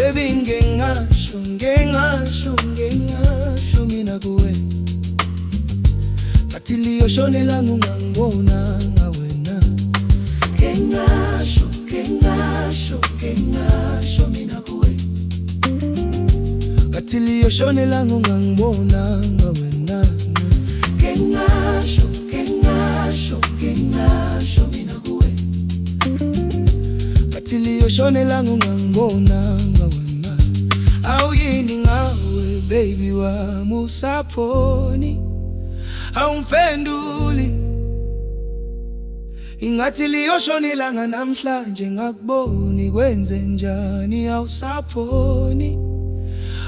baby ngengasho mina kuwe ngathi liyoshonela ngungangibona wena. Ngengasho mina kuwe ngathi liyoshonela ngungangibona wena. Ngengasho mina kuwe ngathi liyoshonela ngungangibona wena. Awuyini ngawe baby wami usaphoni, awungiphenduli. Ingathi liyoshonelanga namhlanje ngakuboni, kwenze njani awusaphoni,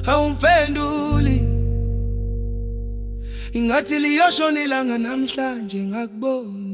awungiphenduli. Ingathi liyoshonelanga namhlanje ngakuboni.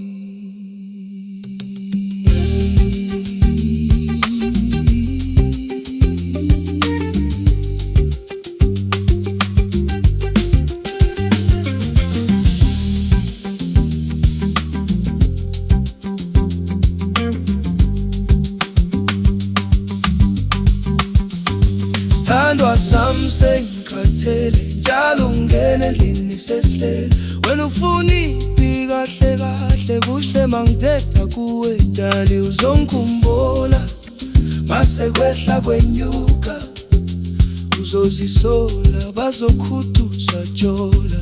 Sithandwa sami sengikhathele, njalo ungena endlini sesilele. Wena ufuna ipi kahle kahle, kuhle mangithetha kuwe dali uzongikhumbula. Mase kwehla kwenyuka uzozisola, bazokhuthuzwa jola.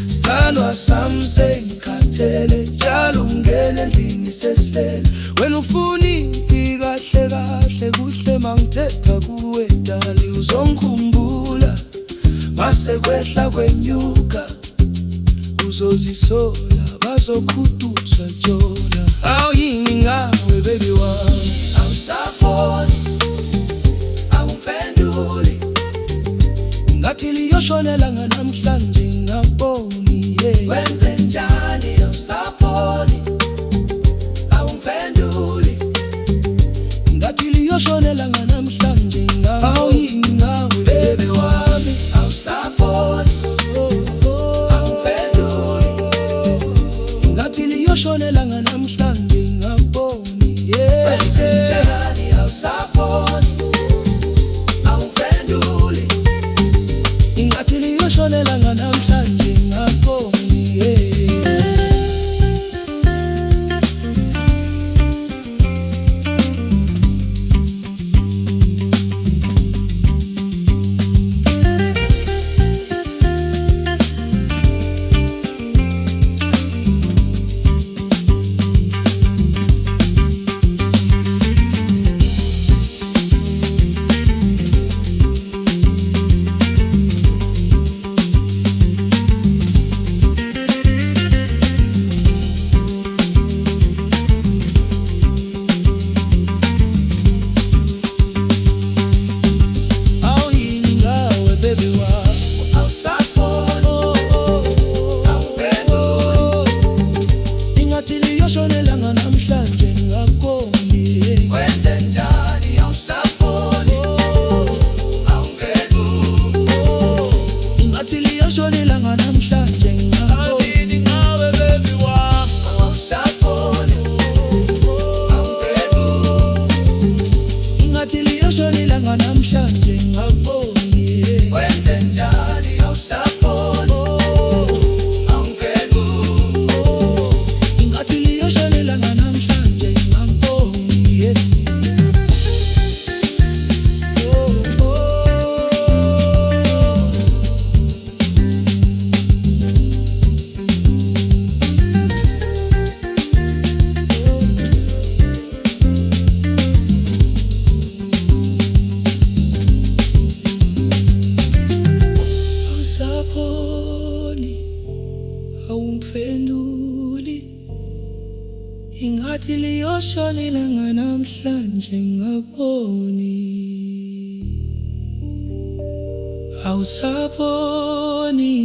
Sithandwa sami sengikhathele, njalo ungena endlini sesilele. Wena ufuna ipi kahle kahle, kuhle mangithetha kuwe dali uzongikhumbula. Mase kwehla kwenyuka uzozisola, bazokhuthuzwa jola. Awuyini ngawe baby wami, awusaphoni, awungiphenduli. Ngathi liyoshonelanga namhlanje ngakuboni, wenze njani awusaphoni, awungiphenduli. Ngathi liyoshonelanga namhlanje ngakuboni. Awuyini ngawe baby wami, awusaphoni, awungiphenduli. Ngathi liyoshonelanga namhlanje ngakuboni, wenze njani awusaphoni, awungiphenduli. Ingathi liyoshonelanga namhlanje ngakuboni. Awungiphenduli. Ingathi liyoshonelanga namhlanje ngakuboni, awusaphoni,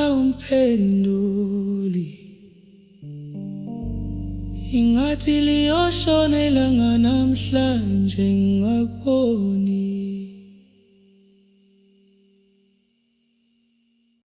awungiphenduli. Ingathi liyoshonelanga namhlanje ngakuboni.